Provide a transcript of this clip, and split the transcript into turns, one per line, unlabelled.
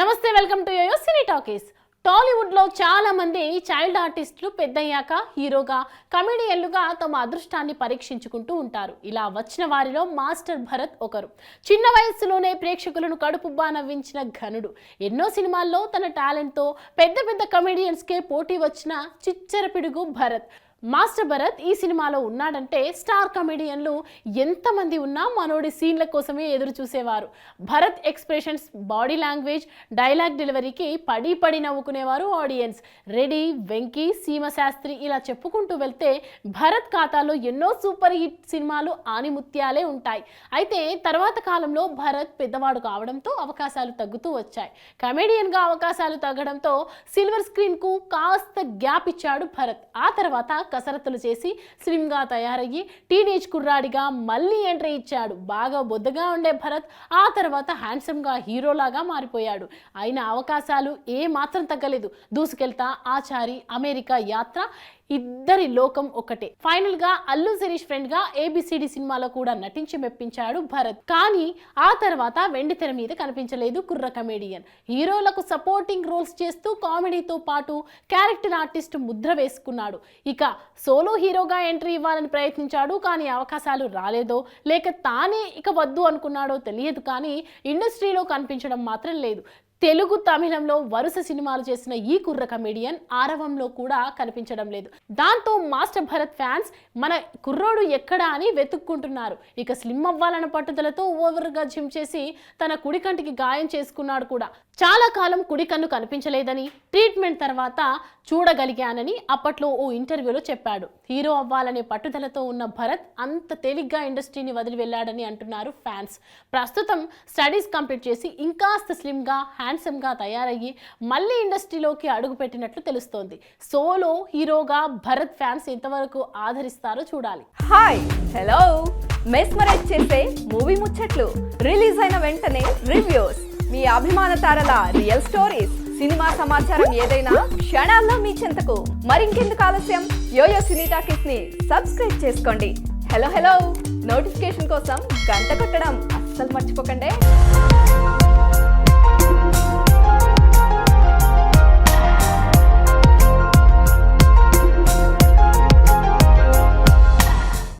నమస్తే, welcome to Yoyo Cine Talkies. టాలీవుడ్లో చాలా మంది చైల్డ్ ఆర్టిస్టులు పెద్దయ్యాక హీరోగా, కమెడియన్లుగా తమ అదృష్టాన్ని పరీక్షించుకుంటూ ఉంటారు. ఇలా వచ్చిన వారిలో మాస్టర్ భరత్ ఒకరు. చిన్న వయస్సులోనే ప్రేక్షకులను కడుపుబ్బా నవ్వించిన ఘనుడు. ఎన్నో సినిమాల్లో తన టాలెంట్తో పెద్ద పెద్ద కమెడియన్స్కే పోటీ వచ్చిన చిచ్చర పిడుగు భరత్. మాస్టర్ భరత్ ఈ సినిమాలో ఉన్నాడంటే స్టార్ కమెడియన్లు ఎంతమంది ఉన్నా మనోడి సీన్ల కోసమే ఎదురు చూసేవారు. Bharat expressions, body language, dialogue డెలివరీకి పడి నవ్వుకునేవారు ఆడియన్స్. రెడీ, వెంకీ, సీమశాస్త్రి ఇలా చెప్పుకుంటూ వెళ్తే భరత్ ఖాతాలో ఎన్నో సూపర్ హిట్ సినిమాలు ఆనిముత్యాలే ఉంటాయి. అయితే తర్వాత కాలంలో భరత్ పెద్దవాడు కావడంతో అవకాశాలు తగ్గుతూ వచ్చాయి. కమెడియన్గా అవకాశాలు తగ్గడంతో సిల్వర్ స్క్రీన్కు కాస్త గ్యాప్ ఇచ్చాడు భరత్. ఆ తర్వాత కసరత్తులు చేసి స్లిమ్గా తయారయ్యి టీనేజ్ కుర్రాడిగా మళ్ళీ ఎంట్రీ ఇచ్చాడు. బాగా బొద్దుగా ఉండే భరత్ ఆ తర్వాత హ్యాండ్సమ్గా హీరోలాగా మారిపోయాడు. అయిన అవకాశాలు ఏ మాత్రం తగ్గలేదు. దూసుకెళ్తా, ఆచారి, అమెరికా యాత్ర, ఇద్దరి లోకం ఒకటే. ఫైనల్ గా అల్లు శిరీష్ ఫ్రెండ్ గా ఏబిసిడి సినిమాలో కూడా నటించి మెప్పించాడు భరత్. కానీ ఆ తర్వాత వెండి తెర మీద కనిపించలేదు కుర్ర కమెడియన్. హీరోలకు సపోర్టింగ్ రోల్స్ చేస్తూ కామెడీతో పాటు క్యారెక్టర్ ఆర్టిస్ట్ ముద్ర వేసుకున్నాడు. ఇక సోలో హీరోగా ఎంట్రీ ఇవ్వాలని ప్రయత్నించాడు. కానీ అవకాశాలు రాలేదో లేక తానే ఇక వద్దు అనుకున్నాడో తెలియదు. కానీ ఇండస్ట్రీలో కనిపించడం మాత్రం లేదు. తెలుగు, తమిళంలో వరుస సినిమాలు చేసిన ఈ కుర్ర కమెడియన్ ఆరవంలో కూడా కనిపించడం లేదు. దాంతో మాస్టర్ భరత్ ఫ్యాన్స్ మన కుర్రోడు ఎక్కడా అని వెతుక్కుంటున్నారు. ఇక స్లిమ్ అవ్వాలన్న పట్టుదలతో ఓవర్గా జిమ్ చేసి తన కుడి కంటికి గాయం చేసుకున్నాడు కూడా. చాలా కాలం కుడి కన్ను కనిపించలేదని, ట్రీట్మెంట్ తర్వాత చూడగలిగానని అప్పట్లో ఓ ఇంటర్వ్యూలో చెప్పాడు. హీరో అవ్వాలనే పట్టుదలతో ఉన్న భరత్ అంత తేలిగ్గా ఇండస్ట్రీని వదిలి వెళ్ళాడని అంటున్నారు ఫ్యాన్స్. ప్రస్తుతం స్టడీస్ కంప్లీట్ చేసి ఇంకాస్త స్లిమ్గా, హ్యాండ్సమ్గా తయారయ్యి మళ్ళీ ఇండస్ట్రీలోకి అడుగుపెట్టినట్లు తెలుస్తోంది. సోలో హీరోగా భరత్ ఫ్యాన్స్ ఎంతవరకు ఆదరిస్తారో చూడాలి.
Hi, hello. మెస్మరైజ్ చేసే మూవీ ముచ్చట్లు, రిలీజ్ అయిన వెంటనే రివ్యూస్, మీ అభిమాన తారల రియల్ స్టోరీస్, సినిమా సమాచారం ఏదైనా క్షణాల్లో మీ చెంతకు. మరింకెందుకు ఆలస్యం, యోయో సినీ టాకీస్ ని సబ్స్క్రైబ్ చేసుకోండి. హలో, నోటిఫికేషన్ కోసం గంట కొట్టడం అస్సలు మర్చిపోకండి.